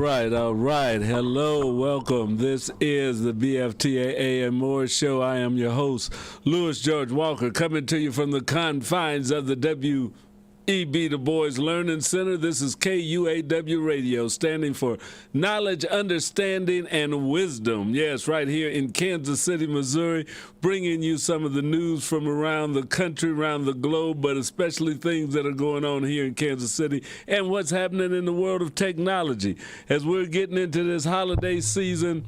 All right. Hello, welcome. This is the BFTAA and More Show. I am your host, Louis George Walker, coming to you from the confines of the W.E.B. Du Bois Learning Center. This is KUAW Radio, standing for Knowledge, Understanding, and Wisdom. Yes, right here in Kansas City, Missouri, bringing you some of the news from around the country, around the globe, but especially things that are going on here in Kansas City and what's happening in the world of technology. As we're getting into this holiday season,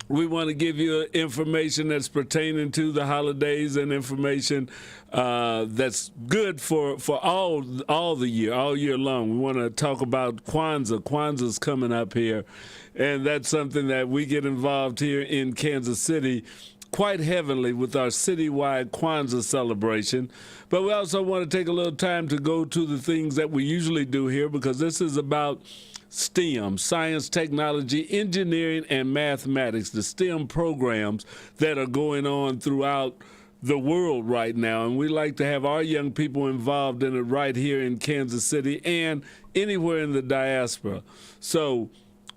we want to give you information that's pertaining to the holidays and information that's good for all the year, all year long. We want to talk about KUAW. KUAW's coming up here, and that's something that we get involved here in Kansas City quite heavily with our citywide KUAW celebration. But we also want to take a little time to go to the things that we usually do here, because this is about STEM, science, technology, engineering, and mathematics, the STEM programs that are going on throughout the world right now. And we like to have our young people involved in it right here in Kansas City and anywhere in the diaspora. So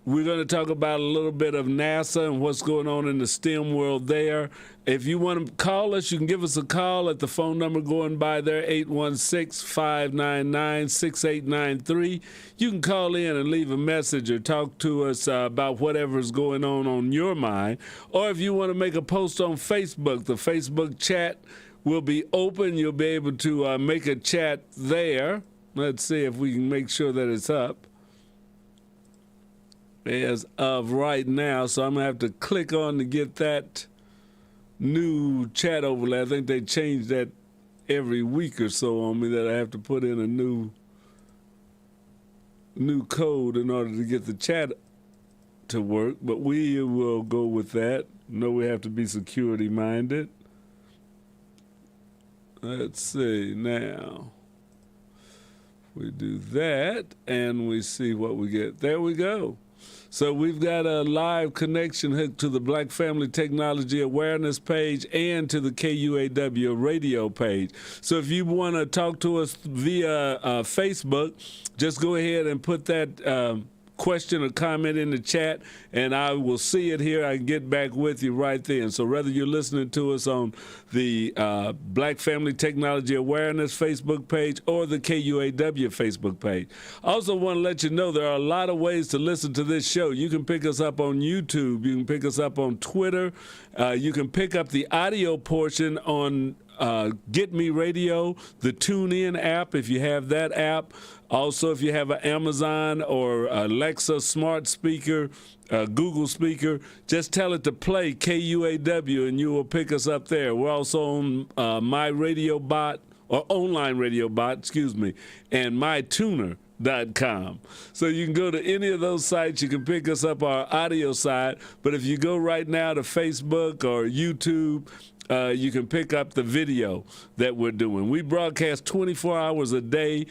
we're going to talk about a little bit of NASA and what's going on in the STEM world there. If you want to call us, you can give us a call at the phone number going by there, 816-599-6893. You can call in and leave a message or talk to us about whatever's going on your mind. Or if you want to make a post on Facebook, the Facebook chat will be open. You'll be able to make a chat there. Let's see if we can make sure that it's up as of right now. So I'm going to have to click on to get that new chat overlay. I think they change that every week or so on me, that I have to put in a new code in order to get the chat to work. But we will go with that. No, we have to be security minded. Let's see now. We do that and we see what we get. There we go. So we've got a live connection hooked to the Black Family Technology Awareness page and to the KUAW radio page. So if you want to talk to us via Facebook, just go ahead and put that question or comment in the chat, and I will see it here. I can get back with you right then. So whether you're listening to us on the Black Family Technology Awareness Facebook page or the KUAW Facebook page. I also want to let you know there are a lot of ways to listen to this show. You can pick us up on YouTube. You can pick us up on Twitter. You can pick up the audio portion on Get Me Radio, the TuneIn app, if you have that app. Also, if you have an Amazon or Alexa smart speaker, Google speaker, just tell it to play KUAW and you will pick us up there. We're also on My Radio Bot, or Online Radio Bot, and MyTuner.com. So you can go to any of those sites. You can pick us up our audio side. But if you go right now to Facebook or YouTube, you can pick up the video that we're doing. We broadcast 24 hours a day.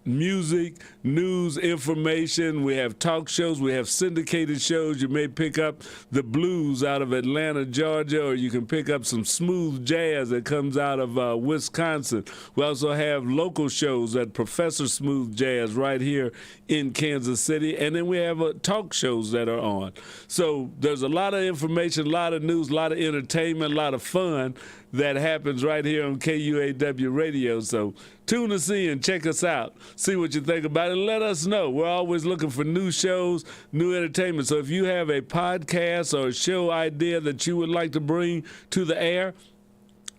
Music, news, information. We have talk shows. We have syndicated shows. You may pick up the blues out of Atlanta, Georgia, or you can pick up some smooth jazz that comes out of Wisconsin. We also have local shows at Professor Smooth Jazz right here in Kansas City. And then we have talk shows that are on. So there's a lot of information, a lot of news, a lot of entertainment, a lot of fun that happens right here on KUAW Radio. So tune us in, check us out, see what you think about it, and let us know. We're always looking for new shows, new entertainment. So if you have a podcast or a show idea that you would like to bring to the air,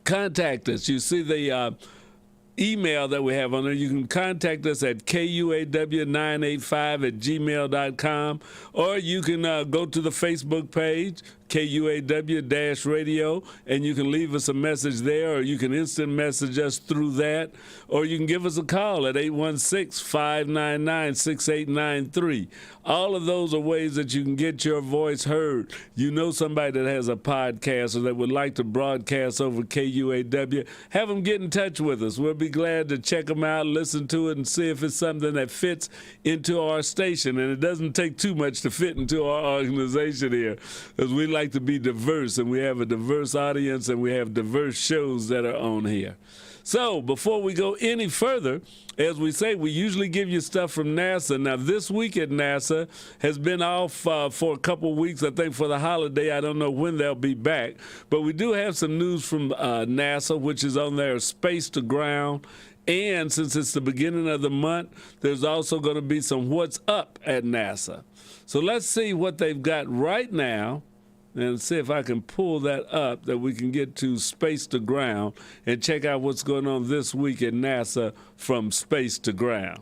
contact us. You see the email that we have on there. You can contact us at KUAW985@gmail.com, or you can go to the Facebook page, KUAW-radio, and you can leave us a message there, or you can instant message us through that, or you can give us a call at 816-599-6893. All of those are ways that you can get your voice heard. You know somebody that has a podcast or that would like to broadcast over KUAW, have them get in touch with us. We'll be glad to check them out, listen to it, and see if it's something that fits into our station. And it doesn't take too much to fit into our organization here, because we like like to be diverse, and we have a diverse audience, and we have diverse shows that are on here. So before we go any further, as we say, we usually give you stuff from NASA. Now, this week at NASA has been off for a couple weeks, I think, for the holiday. I don't know when they'll be back. But we do have some news from NASA, which is on their Space to Ground. And since it's the beginning of the month, there's also going to be some What's Up at NASA. So let's see what they've got right now and see if I can pull that up, that we can get to Space to Ground and check out what's going on this week at NASA from Space to Ground.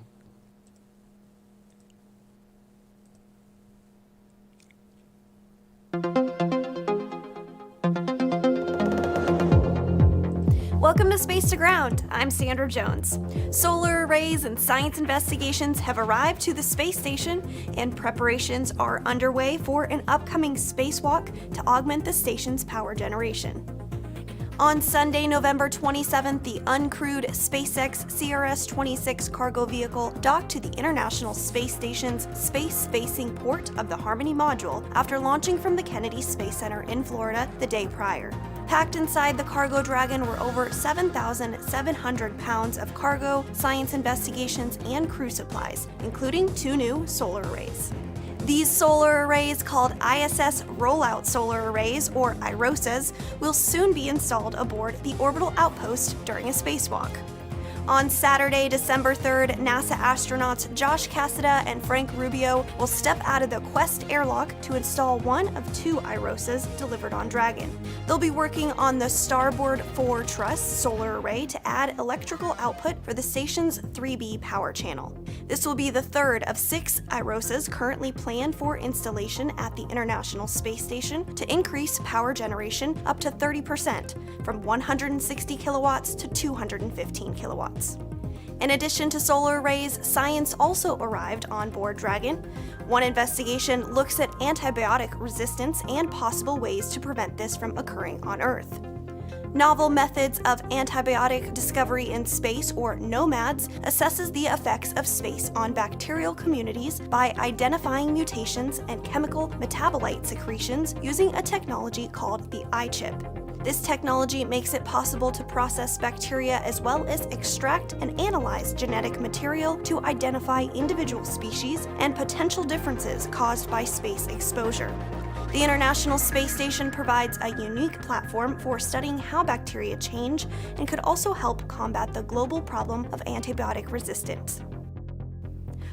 Welcome to Space to Ground. I'm Sandra Jones. Solar arrays and science investigations have arrived to the space station, and preparations are underway for an upcoming spacewalk to augment the station's power generation. On Sunday, November 27th, the uncrewed SpaceX CRS-26 cargo vehicle docked to the International Space Station's space-facing port of the Harmony module after launching from the Kennedy Space Center in Florida the day prior. Packed inside the cargo dragon were over 7,700 pounds of cargo, science investigations, and crew supplies, including 2 new solar arrays. These solar arrays, called ISS Rollout Solar Arrays, or IROSAs, will soon be installed aboard the orbital outpost during a spacewalk. On Saturday, December 3rd, NASA astronauts Josh Cassada and Frank Rubio will step out of the Quest airlock to install one of 2 IROSAs delivered on Dragon. They'll be working on the Starboard 4 Truss solar array to add electrical output for the station's 3B power channel. This will be the third of 6 IROSAs currently planned for installation at the International Space Station to increase power generation up to 30%, from 160 kilowatts to 215 kilowatts. In addition to solar arrays, science also arrived on board Dragon. One investigation looks at antibiotic resistance and possible ways to prevent this from occurring on Earth. Novel Methods of Antibiotic Discovery in Space, or NOMADS, assesses the effects of space on bacterial communities by identifying mutations and chemical metabolite secretions using a technology called the iChip. This technology makes it possible to process bacteria as well as extract and analyze genetic material to identify individual species and potential differences caused by space exposure. The International Space Station provides a unique platform for studying how bacteria change and could also help combat the global problem of antibiotic resistance.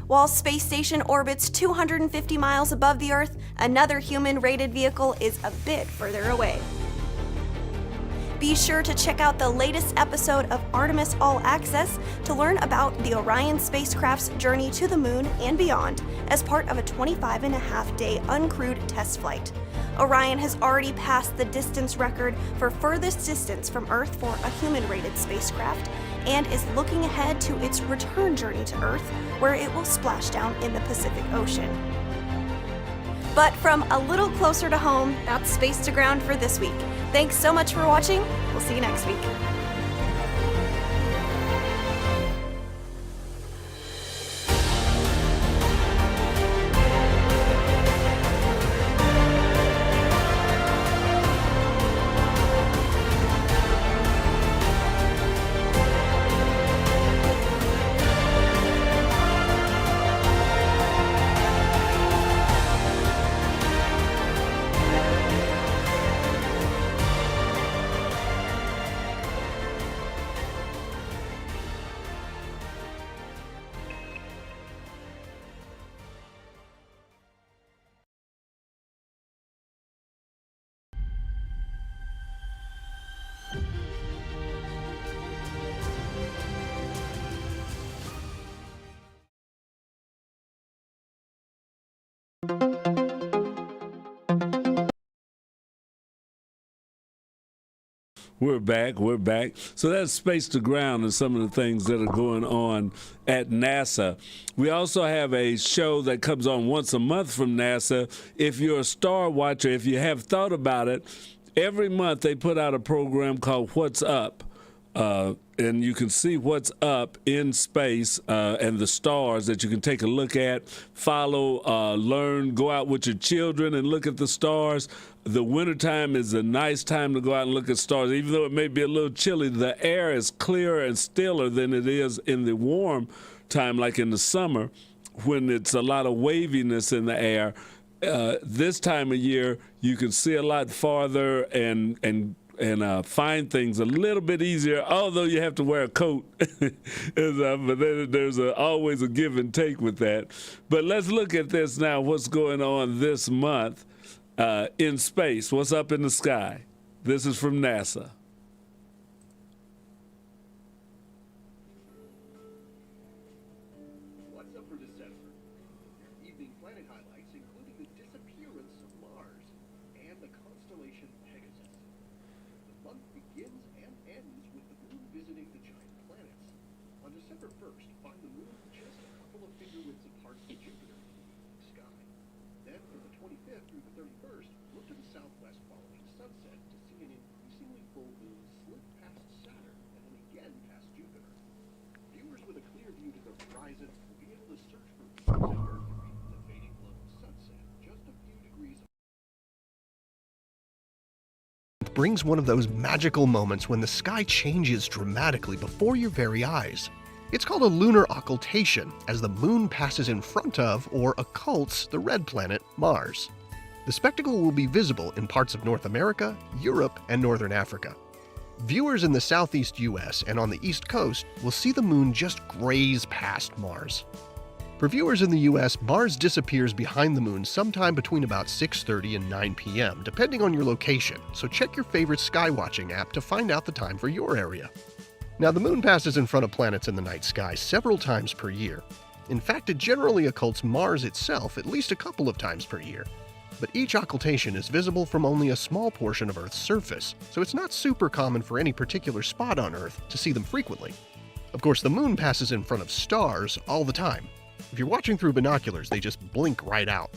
While Space Station orbits 250 miles above the Earth, another human-rated vehicle is a bit further away. Be sure to check out the latest episode of Artemis All Access to learn about the Orion spacecraft's journey to the moon and beyond as part of a 25.5-day uncrewed test flight. Orion has already passed the distance record for furthest distance from Earth for a human-rated spacecraft and is looking ahead to its return journey to Earth, where it will splash down in the Pacific Ocean. But from a little closer to home, that's Space to Ground for this week. Thanks so much for watching. We'll see you next week. We're back. So that's Space to Ground and some of the things that are going on at NASA. We also have a show that comes on once a month from NASA. If you're a star watcher, if you have thought about it, every month they put out a program called What's Up. And you can see what's up in space and the stars that you can take a look at, follow, learn, go out with your children and look at the stars. the wintertime is a nice time to go out and look at stars. Even though it may be a little chilly, the air is clearer and stiller than it is in the warm time, like in the summer, when it's a lot of waviness in the air. This time of year, you can see a lot farther and find things a little bit easier, although you have to wear a coat. But there's always a give and take with that. But let's look at this now, what's going on this month in space. What's up in the sky? This is from NASA. What's up for December? Evening planet highlights, including the disappearance of Mars and the constellation Pegasus. The month begins and ends with the moon visiting the giant planets. On December 1st, find the moon just a couple of finger widths apart from Jupiter in the sky. Then from the 25th through the 31st, look to the southwest following sunset to see an increasingly full moon slip past Saturn and then again past Jupiter. Viewers with a clear view to the horizon will be able to search for sunset Mercury, the fading glow of sunset, just a few degrees brings one of those magical moments when the sky changes dramatically before your very eyes. It's called a lunar occultation, as the moon passes in front of or occults the red planet Mars. The spectacle will be visible in parts of North America, Europe, and Northern Africa. Viewers in the southeast US and on the East Coast will see the moon just graze past Mars. For viewers in the US, Mars disappears behind the moon sometime between about 6:30 and 9 p.m., depending on your location, so check your favorite skywatching app to find out the time for your area. Now, the moon passes in front of planets in the night sky several times per year. In fact, it generally occults Mars itself at least a couple of times per year. But each occultation is visible from only a small portion of Earth's surface, so it's not super common for any particular spot on Earth to see them frequently. Of course, the moon passes in front of stars all the time. If you're watching through binoculars, they just blink right out.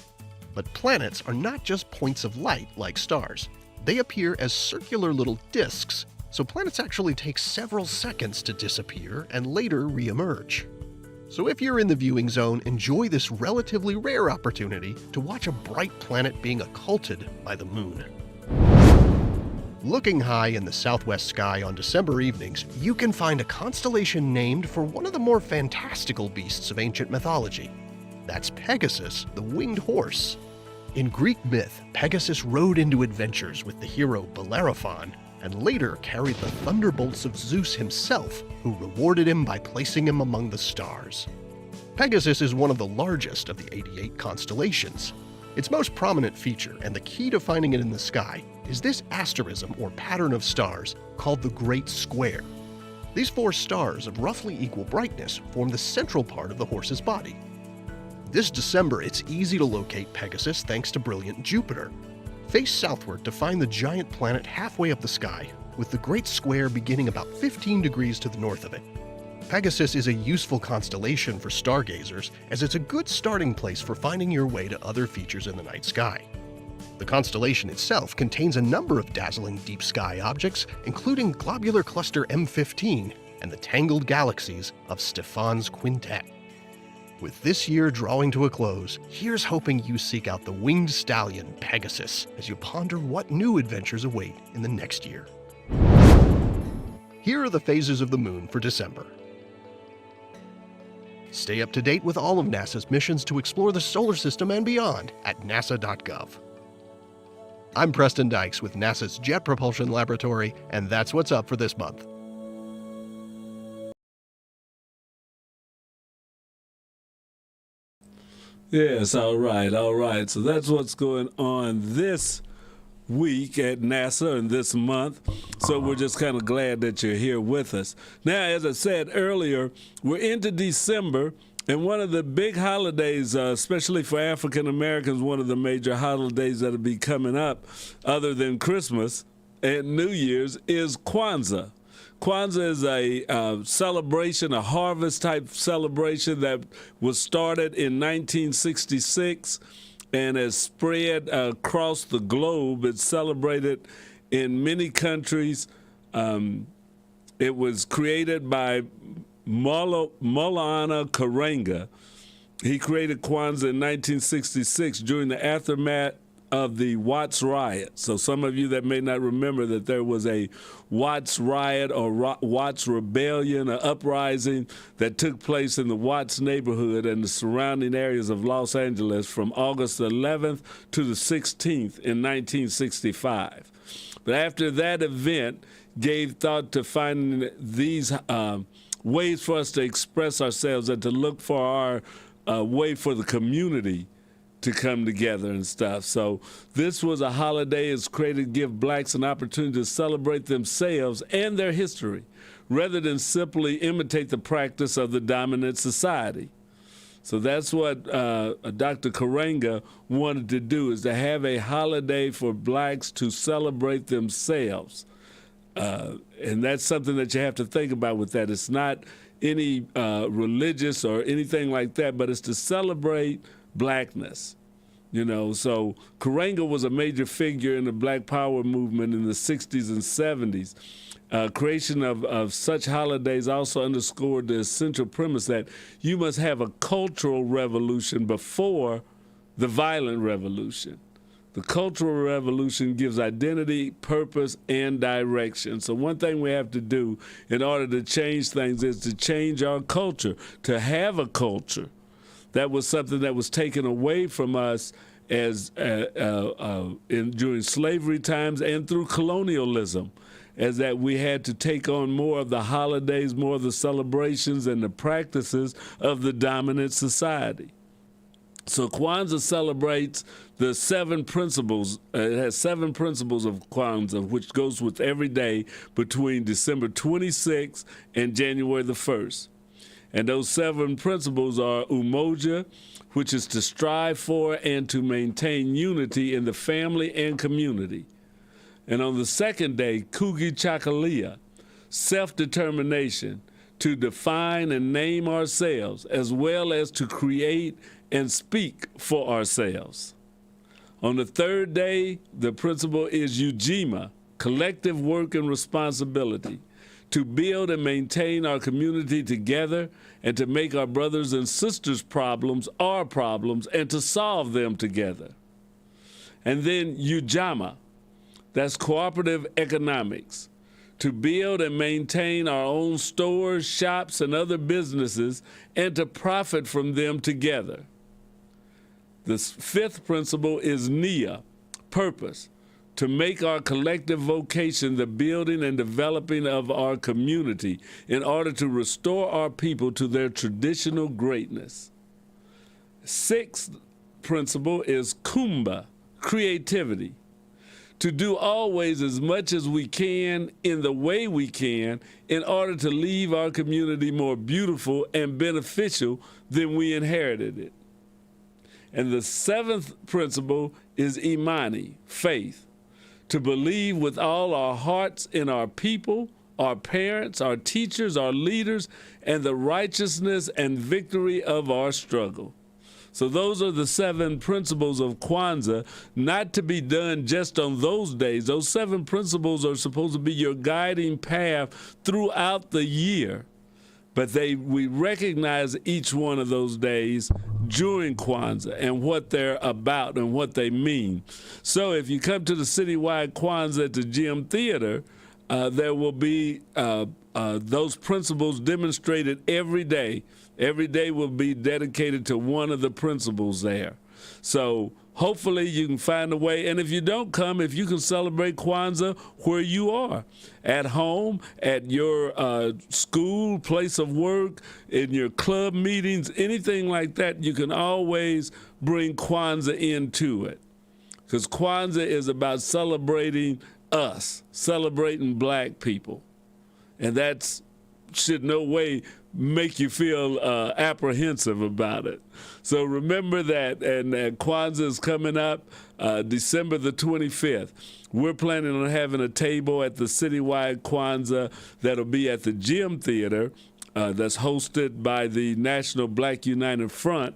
But planets are not just points of light like stars. They appear as circular little disks, so planets actually take several seconds to disappear and later re-emerge. So if you're in the viewing zone, enjoy this relatively rare opportunity to watch a bright planet being occulted by the moon. Looking high in the southwest sky on December evenings, you can find a constellation named for one of the more fantastical beasts of ancient mythology. That's Pegasus, the winged horse. In Greek myth, Pegasus rode into adventures with the hero Bellerophon, and later carried the thunderbolts of Zeus himself, who rewarded him by placing him among the stars. Pegasus is one of the largest of the 88 constellations. Its most prominent feature, and the key to finding it in the sky, is this asterism or pattern of stars called the Great Square. These four stars of roughly equal brightness form the central part of the horse's body. This December, it's easy to locate Pegasus thanks to brilliant Jupiter. Face southward to find the giant planet halfway up the sky, with the Great Square beginning about 15 degrees to the north of it. Pegasus is a useful constellation for stargazers, as it's a good starting place for finding your way to other features in the night sky. The constellation itself contains a number of dazzling deep sky objects, including globular cluster M15 and the tangled galaxies of Stephan's Quintet. With this year drawing to a close, here's hoping you seek out the winged stallion Pegasus as you ponder what new adventures await in the next year. Here are the phases of the moon for December. Stay up to date with all of NASA's missions to explore the solar system and beyond at nasa.gov. I'm Preston Dykes with NASA's Jet Propulsion Laboratory, and that's what's up for this month. Yes, all right. So that's what's going on this week at NASA and this month. So we're just kind of glad that you're here with us. Now, as I said earlier, we're into December, and one of the big holidays, especially for African Americans, one of the major holidays that'll be coming up, other than Christmas and New Year's, is Kwanzaa. Kwanzaa is a celebration, a harvest-type celebration that was started in 1966 and has spread across the globe. It's celebrated in many countries. It was created by Maulana Karenga. He created Kwanzaa in 1966 during the aftermath of the Watts riot. So some of you that may not remember that there was a Watts riot or Watts rebellion, or uprising that took place in the Watts neighborhood and the surrounding areas of Los Angeles from August 11th to the 16th in 1965. But after that event, gave thought to finding these ways for us to express ourselves and to look for our way for the community to come together and stuff. So this was a holiday that's created to give blacks an opportunity to celebrate themselves and their history, rather than simply imitate the practice of the dominant society. So that's what Dr. Karanga wanted to do, is to have a holiday for blacks to celebrate themselves. And that's something that you have to think about with that. It's not any religious or anything like that, but it's to celebrate blackness. You know, so Karanga was a major figure in the Black Power movement in the 60s and 70s. Creation of such holidays also underscored the essential premise that you must have a cultural revolution before the violent revolution. The cultural revolution gives identity, purpose, and direction. So one thing we have to do in order to change things is to change our culture, to have a culture. That was something that was taken away from us as during slavery times and through colonialism, as that we had to take on more of the holidays, more of the celebrations and the practices of the dominant society. So Kwanzaa celebrates the 7 principles. It has 7 principles of Kwanzaa, which goes with every day between December 26th and January the 1st. And those 7 principles are umoja, which is to strive for and to maintain unity in the family and community. And on the second day, kugichagulia, self-determination, to define and name ourselves, as well as to create and speak for ourselves. On the third day, the principle is ujima, collective work and responsibility, to build and maintain our community together and to make our brothers and sisters' problems our problems and to solve them together. And then Ujamaa, that's cooperative economics, to build and maintain our own stores, shops, and other businesses and to profit from them together. The 5th principle is Nia, purpose, to make our collective vocation the building and developing of our community in order to restore our people to their traditional greatness. 6th principle is Kumba, creativity, to do always as much as we can in the way we can in order to leave our community more beautiful and beneficial than we inherited it. And the 7th principle is Imani, faith, to believe with all our hearts in our people, our parents, our teachers, our leaders, and the righteousness and victory of our struggle. So those are the 7 principles of Kwanzaa, not to be done just on those days. Those 7 principles are supposed to be your guiding path throughout the year. But we recognize each one of those days during Kwanzaa and what they're about and what they mean. So if you come to the citywide Kwanzaa at the Gym Theater, there will be those principles demonstrated every day. Every day will be dedicated to one of the principles there. So hopefully you can find a way. And if you don't come, if you can celebrate Kwanzaa where you are, at home, at your school, place of work, in your club meetings, anything like that, you can always bring Kwanzaa into it. Because Kwanzaa is about celebrating us, celebrating black people. And that should no way make you feel apprehensive about it. So remember that, and Kwanzaa is coming up December the 25th. We're planning on having a table at the citywide Kwanzaa that'll be at the Gym Theater that's hosted by the National Black United Front.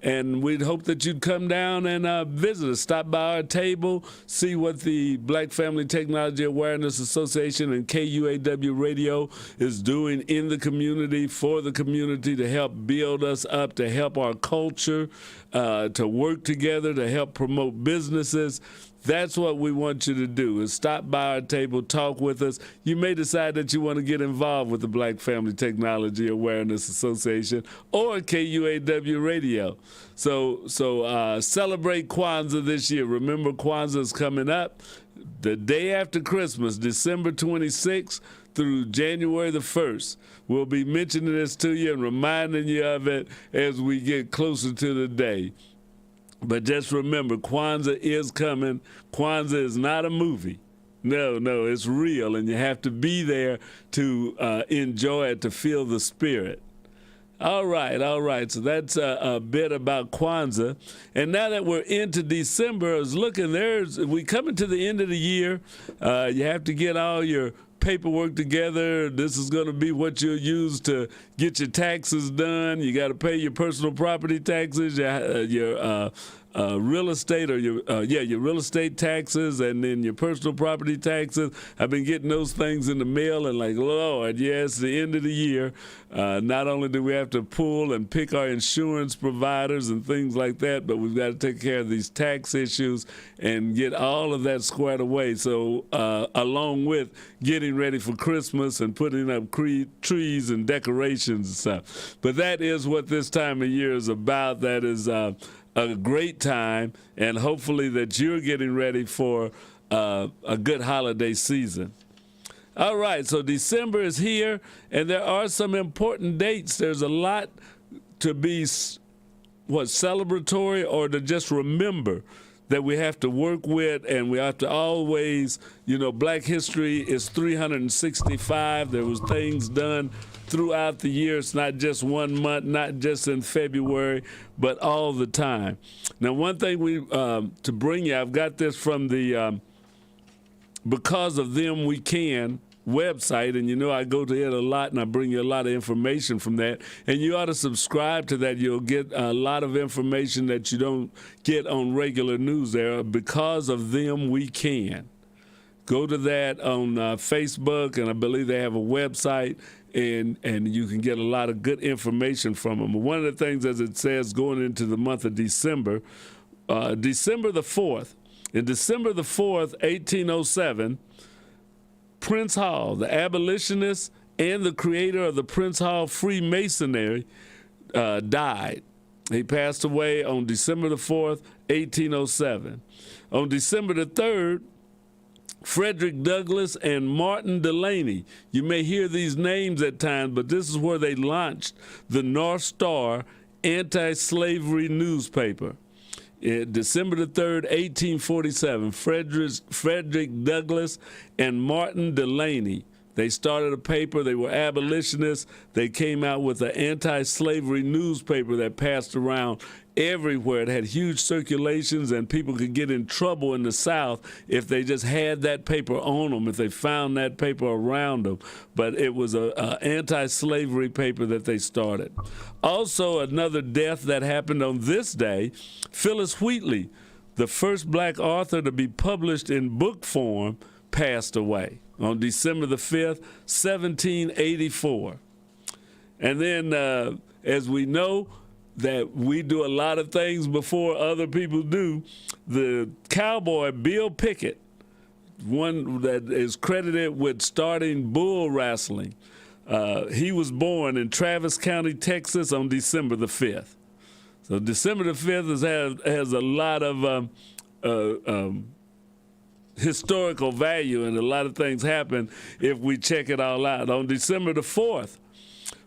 And we'd hope that you'd come down and visit us, stop by our table, see what the Black Family Technology Awareness Association and KUAW Radio is doing in the community, for the community, to help build us up, to help our culture, to work together, to help promote businesses. That's what we want you to do, is stop by our table, talk with us. You may decide that you want to get involved with the Black Family Technology Awareness Association or KUAW Radio. So celebrate Kwanzaa this year. Remember, Kwanzaa is coming up the day after Christmas, December 26th through January the 1st. We'll be mentioning this to you and reminding you of it as we get closer to the day. But just remember, Kwanzaa is coming. Kwanzaa is not a movie. No, it's real, and you have to be there to enjoy it, to feel the spirit. All right. So that's a bit about Kwanzaa. And now that we're into December, I was looking, we coming to the end of the year. You have to get all your paperwork together. This is going to be what you'll use to get your taxes done. You got to pay your personal property taxes, your real estate, or your real estate taxes, and then your personal property taxes. I've been getting those things in the mail, and like, Lord, yes, the end of the year. Not only do we have to pull and pick our insurance providers and things like that, but we've got to take care of these tax issues and get all of that squared away. So along with getting ready for Christmas and putting up trees and decorations and stuff. But that is what this time of year is about. That is a great time, and hopefully that you're getting ready for a good holiday season. All right, so December is here, and there are some important dates. There's a lot to be, celebratory, or to just remember that we have to work with, and we have to always, Black history is 365. There was things done throughout the year. It's not just one month, not just in February, but all the time. Now, one thing to bring you, I've got this from the Because of Them We Can website, and I go to it a lot, and I bring you a lot of information from that, and you ought to subscribe to that. You'll get a lot of information that you don't get on regular news there. Because of Them We Can. Go to that on Facebook, and I believe they have a website, and you can get a lot of good information from them. One of the things, as it says, going into the month of December, December the 4th, in December the 4th, 1807, Prince Hall, the abolitionist and the creator of the Prince Hall Freemasonry, died. He passed away on December the 4th, 1807. On December the 3rd, Frederick Douglass and Martin Delany. You may hear these names at times, but this is where they launched the North Star anti-slavery newspaper. December the 3rd, 1847, Frederick Douglass and Martin Delany. They started a paper. They were abolitionists. They came out with an anti-slavery newspaper that passed around everywhere. It had huge circulations, and people could get in trouble in the South if they just had that paper on them, if they found that paper around them. But it was an anti-slavery paper that they started. Also, another death that happened on this day, Phyllis Wheatley, the first Black author to be published in book form, passed away on December the 5th, 1784. And then, as we know, that we do a lot of things before other people do, the cowboy Bill Pickett, one that is credited with starting bull wrestling, he was born in Travis County, Texas on December the 5th. So December the 5th has a lot of historical value, and a lot of things happen if we check it all out. On December the 4th,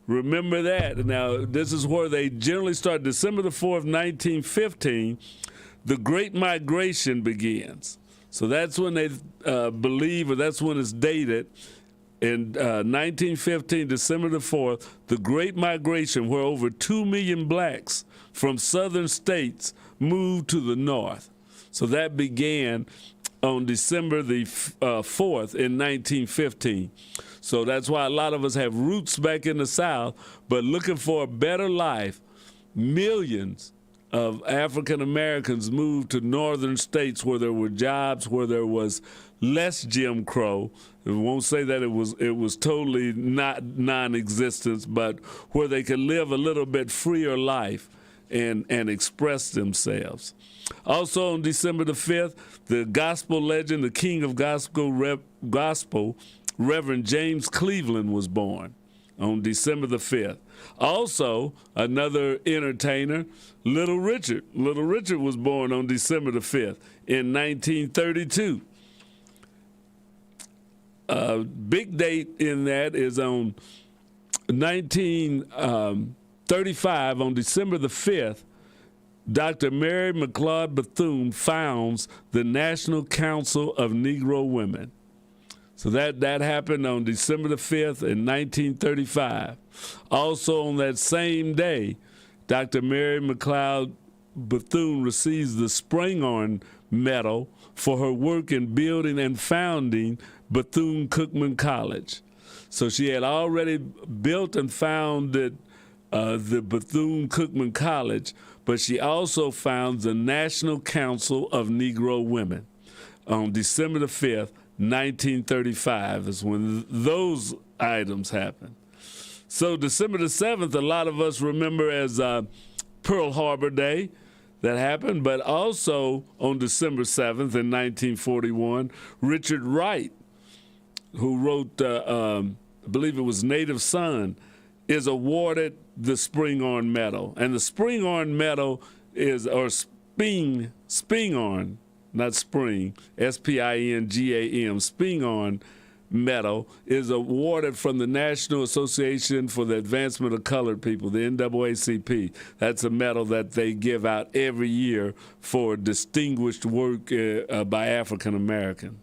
remember that. Now, this is where they generally start. December the 4th, 1915, the Great Migration begins. So that's when they believe, or that's when it's dated. In 1915, December the 4th, the Great Migration, where over 2 million blacks from southern states moved to the north. So that began on December the 4th in 1915. So that's why a lot of us have roots back in the South, but looking for a better life. Millions of African Americans moved to northern states where there were jobs, where there was less Jim Crow. I won't say that it was totally not non-existent, but where they could live a little bit freer life and express themselves. Also on December the 5th, the gospel legend, the king of gospel, Reverend James Cleveland was born on December the 5th. Also, another entertainer, Little Richard. Little Richard was born on December the 5th in 1932. Big date in that is on 1935, on December the 5th, Dr. Mary McLeod Bethune founds the National Council of Negro Women. So that happened on December the 5th in 1935. Also on that same day, Dr. Mary McLeod Bethune receives the Spingarn Medal for her work in building and founding Bethune-Cookman College. So she had already built and founded the Bethune-Cookman College, but she also founds the National Council of Negro Women on December the 5th, 1935 is when those items happened. So December the 7th, a lot of us remember as Pearl Harbor Day. That happened, but also on December 7th in 1941, Richard Wright, who wrote, I believe it was Native Son, is awarded the Spingarn Medal. And the Spingarn Medal is, or Spingarn, not Spring, S-P-I-N-G-A-M, Spingarn Medal is awarded from the National Association for the Advancement of Colored People, the NAACP. That's a medal that they give out every year for distinguished work by African Americans.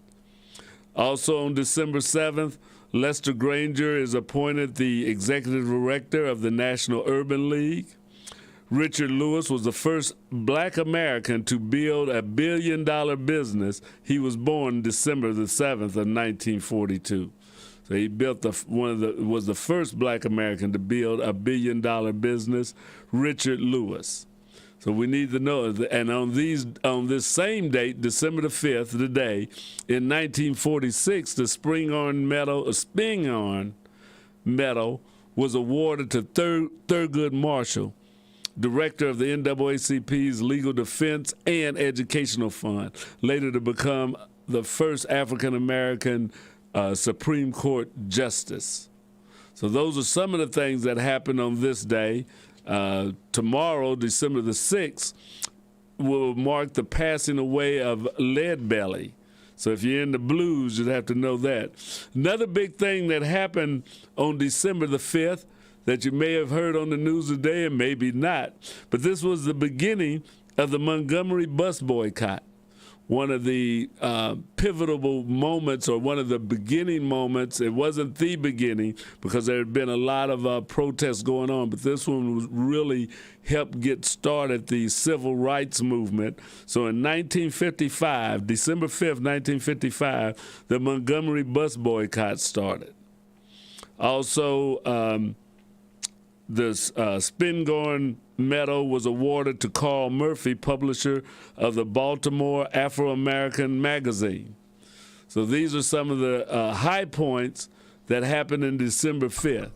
Also on December 7th, Lester Granger is appointed the Executive Director of the National Urban League. Richard Lewis was the first black American to build a billion-dollar business. He was born December the 7th of 1942. So he built was the first black American to build a billion-dollar business, Richard Lewis. So we need to know, and on this same date, December the 5th, the day, in 1946, the Spingarn Medal was awarded to Thurgood Marshall, director of the NAACP's Legal Defense and Educational Fund, later to become the first African-American Supreme Court justice. So those are some of the things that happened on this day. Tomorrow, December the 6th, will mark the passing away of Leadbelly. So if you're in the blues, you'd have to know that. Another big thing that happened on December the 5th that you may have heard on the news today and maybe not, but this was the beginning of the Montgomery bus boycott. One of the pivotal moments, or one of the beginning moments. It wasn't the beginning because there had been a lot of protests going on, but this one was really helped get started the civil rights movement. So in 1955, December 5th, 1955, the Montgomery bus boycott started. Also, the Spingarn Medal was awarded to Carl Murphy, publisher of the Baltimore Afro-American magazine. So these are some of the high points that happened in December 5th.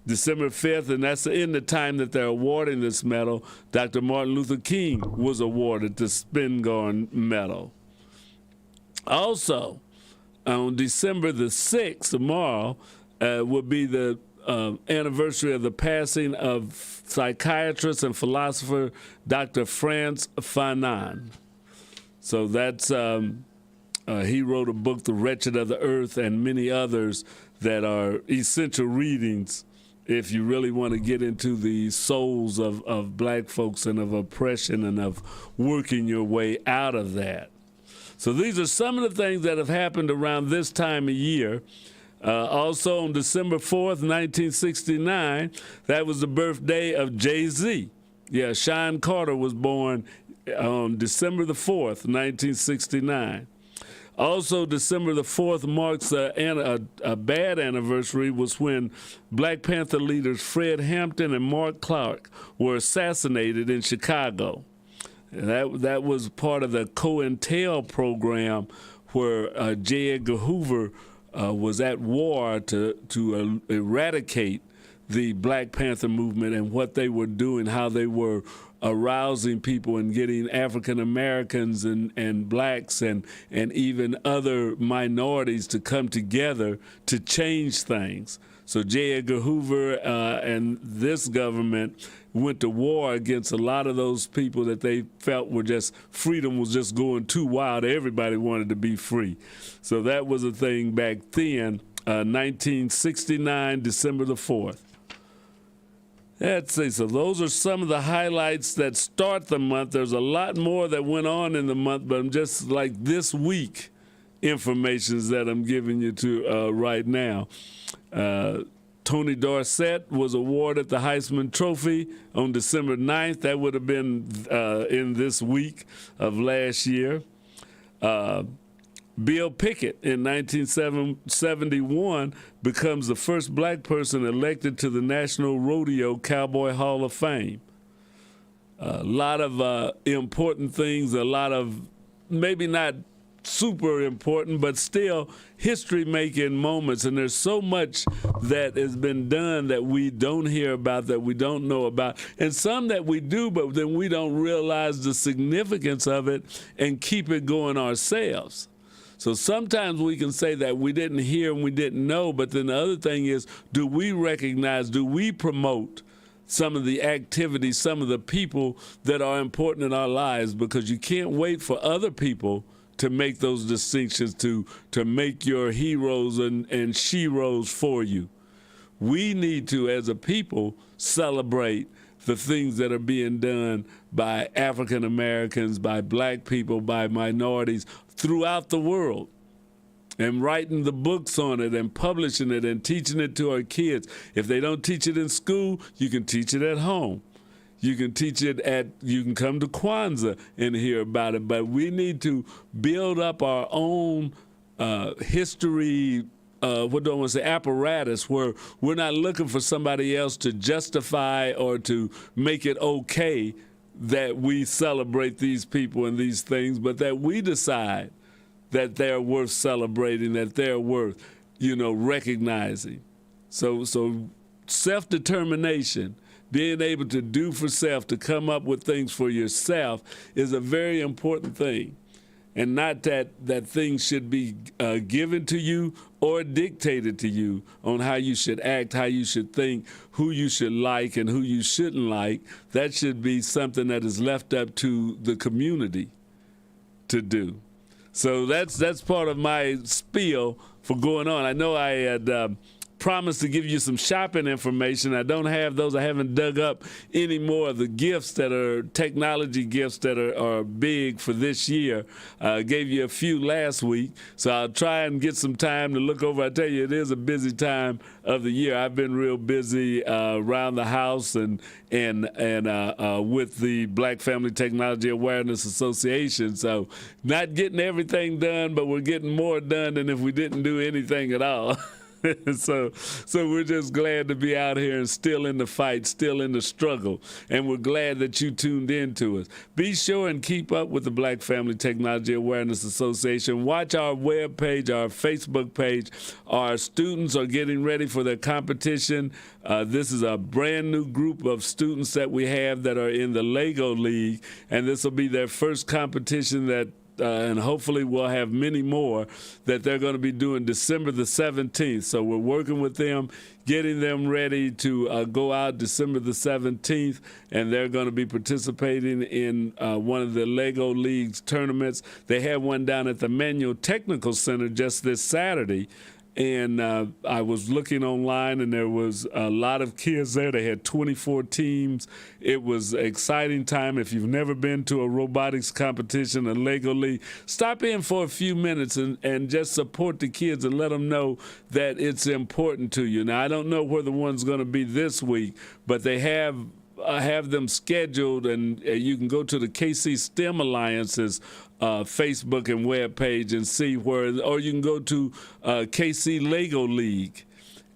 December 5th, and that's in the time that they're awarding this medal, Dr. Martin Luther King was awarded the Spingarn Medal. Also, on December the 6th, tomorrow, will be the anniversary of the passing of psychiatrist and philosopher Dr. Frantz Fanon. So that's, he wrote a book, The Wretched of the Earth, and many others that are essential readings if you really want to get into the souls of black folks and of oppression and of working your way out of that. So these are some of the things that have happened around this time of year. Also on December 4th, 1969, that was the birthday of Jay-Z. Yeah, Sean Carter was born on December the 4th, 1969. Also, December the 4th marks a bad anniversary, was when Black Panther leaders Fred Hampton and Mark Clark were assassinated in Chicago. That was part of the COINTEL program, where J. Edgar Hoover was at war to eradicate the Black Panther movement and what they were doing, how they were arousing people and getting African Americans and blacks and even other minorities to come together to change things. So J. Edgar Hoover and this government went to war against a lot of those people that they felt were just, freedom was just going too wild. Everybody wanted to be free. So that was a thing back then, 1969, December the 4th. Let's see, so those are some of the highlights that start the month. There's a lot more that went on in the month, but I'm just like this week information that I'm giving you to right now. Tony Dorsett was awarded the Heisman Trophy on December 9th. That would have been in this week of last year. Bill Pickett in 1971 becomes the first black person elected to the National Rodeo Cowboy Hall of Fame. A lot of important things, a lot of maybe not super important, but still history-making moments. And there's so much that has been done that we don't hear about, that we don't know about, and some that we do, but then we don't realize the significance of it and keep it going ourselves. So sometimes we can say that we didn't hear and we didn't know, but then the other thing is, do we recognize, do we promote some of the activities, some of the people that are important in our lives? Because you can't wait for other people to make those distinctions, to make your heroes and sheroes for you. We need to, as a people, celebrate the things that are being done by African Americans, by black people, by minorities throughout the world, and writing the books on it and publishing it and teaching it to our kids. If they don't teach it in school, you can teach it at home. You can teach it you can come to Kwanzaa and hear about it, but we need to build up our own history, what do I want to say, apparatus, where we're not looking for somebody else to justify or to make it okay that we celebrate these people and these things, but that we decide that they're worth celebrating, that they're worth, recognizing. So self-determination, being able to do for self, to come up with things for yourself, is a very important thing. And not that things should be given to you or dictated to you on how you should act, how you should think, who you should like and who you shouldn't like. That should be something that is left up to the community to do. So that's part of my spiel for going on. I know I had promised to give you some shopping information. I don't have those. I haven't dug up any more of the gifts that are technology gifts that are big for this year. Gave you a few last week, so I'll try and get some time to look over. I tell you, it is a busy time of the year. I've been real busy around the house and with the Black Family Technology Awareness Association. So not getting everything done, but we're getting more done than if we didn't do anything at all. So we're just glad to be out here and still in the fight, still in the struggle, and we're glad that you tuned in to us. Be sure and keep up with the Black Family Technology Awareness Association. Watch our webpage, our Facebook page. Our students are getting ready for their competition. This is a brand new group of students that we have that are in the Lego League, and this will be their first competition that and hopefully we'll have many more that they're going to be doing December the 17th. So we're working with them, getting them ready to go out December the 17th, and they're going to be participating in one of the Lego League's tournaments. They had one down at the Manual Technical Center just this Saturday. And I was looking online, and there was a lot of kids there. They had 24 teams. It was an exciting time. If you've never been to a robotics competition, a Lego League, stop in for a few minutes and just support the kids and let them know that it's important to you. Now, I don't know where the one's going to be this week, but they have have them scheduled, and you can go to the KC STEM Alliance's Facebook and web page and see where, or you can go to KC Lego League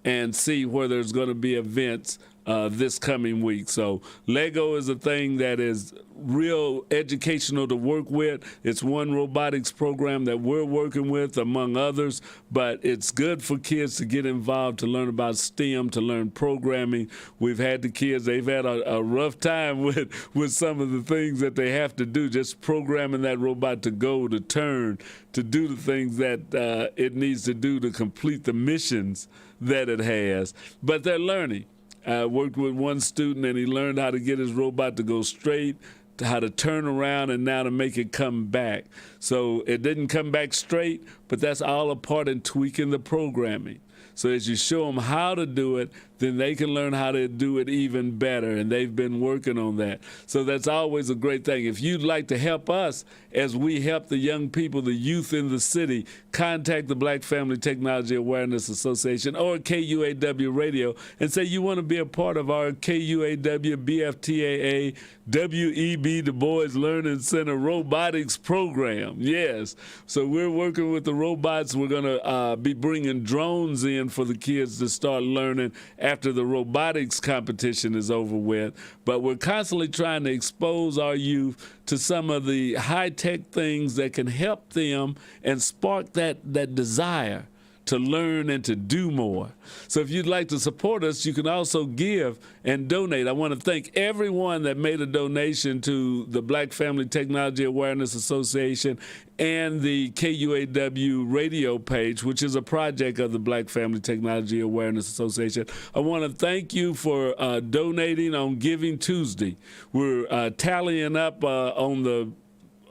and see where there's going to be events this coming week. So Lego is a thing that is real educational to work with. It's one robotics program that we're working with among others, but it's good for kids to get involved, to learn about STEM, to learn programming. We've had the kids, they've had a rough time with some of the things that they have to do, just programming that robot to go, to turn, to do the things that it needs to do to complete the missions that it has. But they're learning. I worked with one student, and he learned how to get his robot to go straight, to how to turn around, and now to make it come back. So it didn't come back straight, but that's all a part in tweaking the programming. So as you show them how to do it, then they can learn how to do it even better, and they've been working on that. So that's always a great thing. If you'd like to help us as we help the young people, the youth in the city, contact the Black Family Technology Awareness Association or KUAW Radio and say you want to be a part of our KUAW, BFTAA, WEB, the Boys Learning Center robotics program. Yes. So we're working with the robots. We're going to be bringing drones in for the kids to start learning after the robotics competition is over with. But we're constantly trying to expose our youth to some of the high-tech things that can help them and spark that desire to learn and to do more. So if you'd like to support us, you can also give and donate. I want to thank everyone that made a donation to the Black Family Technology Awareness Association and the KUAW radio page, which is a project of the Black Family Technology Awareness Association. I want to thank you for donating on Giving Tuesday. We're tallying up on the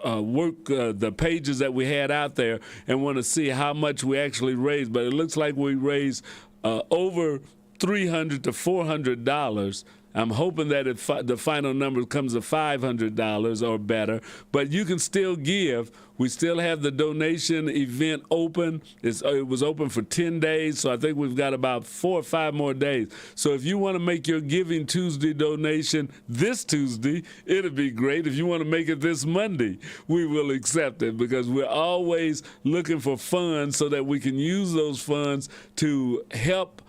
the pages that we had out there, and want to see how much we actually raised. But it looks like we raised over $300 to $400. I'm hoping that the final number comes to $500 or better, but you can still give. We still have the donation event open. It was open for 10 days, so I think we've got about 4 or 5 more days. So if you want to make your Giving Tuesday donation this Tuesday, it'll be great. If you want to make it this Monday, we will accept it, because we're always looking for funds so that we can use those funds to help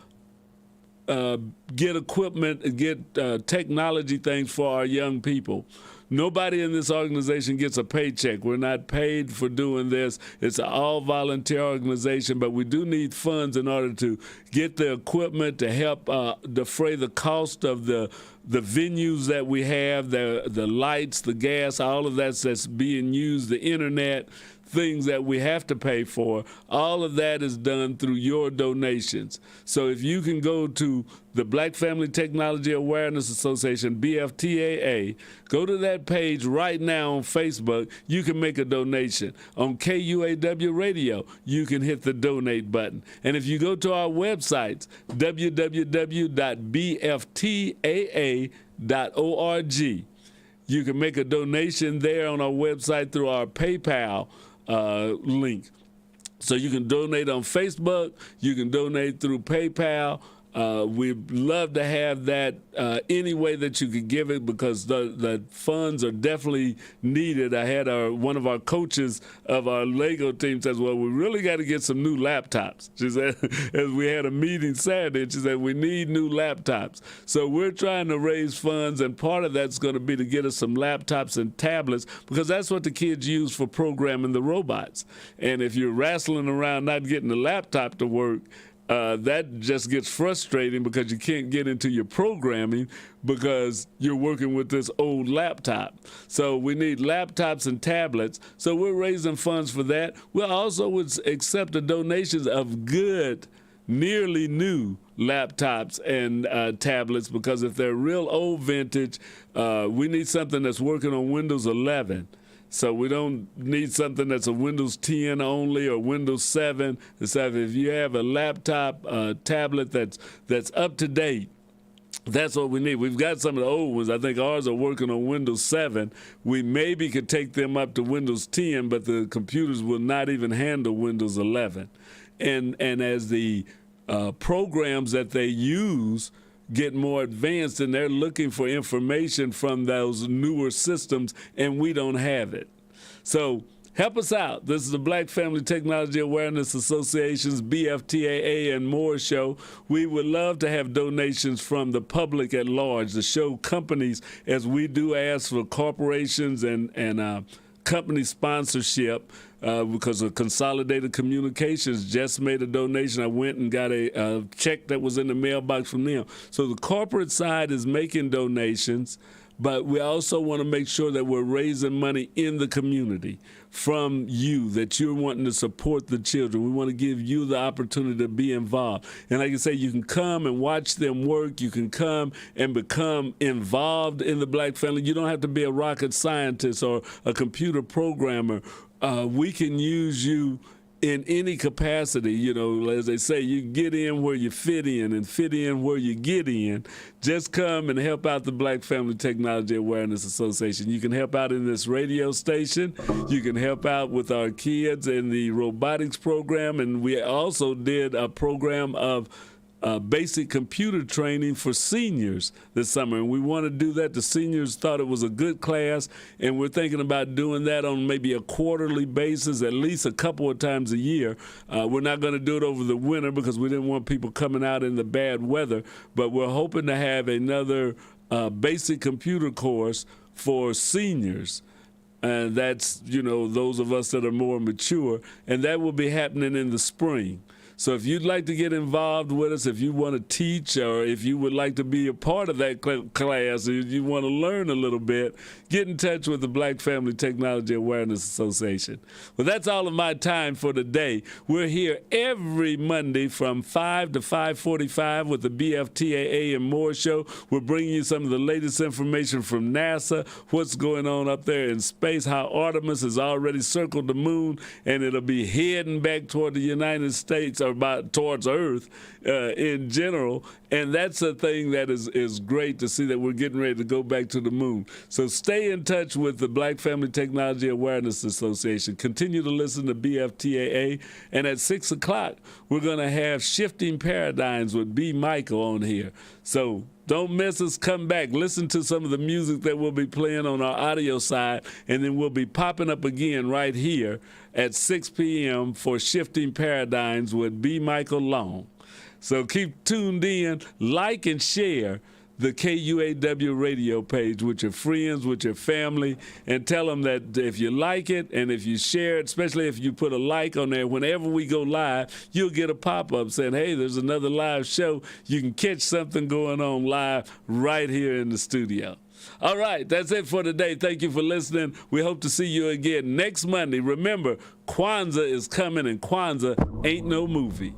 get equipment, get technology things for our young people. Nobody in this organization gets a paycheck. We're not paid for doing this. It's an all-volunteer organization, but we do need funds in order to get the equipment to help defray the cost of the venues that we have, the lights, the gas, all of that's being used, the internet, things that we have to pay for. All of that is done through your donations. So if you can go to the Black Family Technology Awareness Association, BFTAA, go to that page right now on Facebook, you can make a donation. On KUAW Radio, you can hit the donate button. And if you go to our websites, www.bftaa.org, you can make a donation there on our website through our PayPal link. So you can donate on Facebook, you can donate through PayPal. We'd love to have that any way that you could give it, because the funds are definitely needed. I had one of our coaches of our Lego team says, well, we really got to get some new laptops. She said, as we had a meeting Saturday, she said, we need new laptops. So we're trying to raise funds, and part of that's going to be to get us some laptops and tablets, because that's what the kids use for programming the robots. And if you're wrestling around not getting the laptop to work, that just gets frustrating, because you can't get into your programming because you're working with this old laptop. So we need laptops and tablets. So we're raising funds for that. We also would accept the donations of good, nearly new laptops and tablets, because if they're real old vintage, we need something that's working on Windows 11. So we don't need something that's a Windows 10 only or Windows 7. So if you have a laptop, tablet that's up to date, that's what we need. We've got some of the old ones. I think ours are working on Windows 7. We maybe could take them up to Windows 10, but the computers will not even handle Windows 11. And as the programs that they use get more advanced, and they're looking for information from those newer systems, and we don't have it. So help us out. This is the Black Family Technology Awareness Association's BFTAA and more show. We would love to have donations from the public at large, the show companies, as we do ask for corporations and company sponsorship, because of Consolidated Communications just made a donation. I went and got a check that was in the mailbox from them. So the corporate side is making donations, but we also want to make sure that we're raising money in the community from you, that you're wanting to support the children. We want to give you the opportunity to be involved. And like I say, you can come and watch them work. You can come and become involved in the Black family. You don't have to be a rocket scientist or a computer programmer. We can use you in any capacity. You know, as they say, you get in where you fit in and fit in where you get in. Just come and help out the Black Family Technology Awareness Association. You can help out in this radio station. You can help out with our kids in the robotics program. And we also did a program of basic computer training for seniors this summer, and we want to do that. The seniors thought it was a good class, and we're thinking about doing that on maybe a quarterly basis, at least a couple of times a year. We're not going to do it over the winter because we didn't want people coming out in the bad weather, but we're hoping to have another basic computer course for seniors. And that's, you know, those of us that are more mature, and that will be happening in the spring. So if you'd like to get involved with us, if you want to teach, or if you would like to be a part of that class, or you want to learn a little bit, get in touch with the Black Family Technology Awareness Association. Well, that's all of my time for today. We're here every Monday from 5 to 5:45 with the BFTAA and more show. We're bringing you some of the latest information from NASA, what's going on up there in space, how Artemis has already circled the moon, and it'll be heading back toward the United States, about towards Earth in general, and that's a thing that is great to see, that we're getting ready to go back to the moon. So stay in touch with the Black Family Technology Awareness Association. Continue to listen to BFTAA, and at 6 o'clock we're going to have Shifting Paradigms with B. Michael on here. So don't miss us. Come back. Listen to some of the music that we'll be playing on our audio side, and then we'll be popping up again right here at 6 p.m. for Shifting Paradigms with B. Michael Long. So keep tuned in, like and share the KUAW radio page with your friends, with your family, and tell them that if you like it and if you share it, especially if you put a like on there, whenever we go live, you'll get a pop-up saying, hey, there's another live show. You can catch something going on live right here in the studio. All right, that's it for today. Thank you for listening. We hope to see you again next Monday. Remember, Kwanzaa is coming, and Kwanzaa ain't no movie.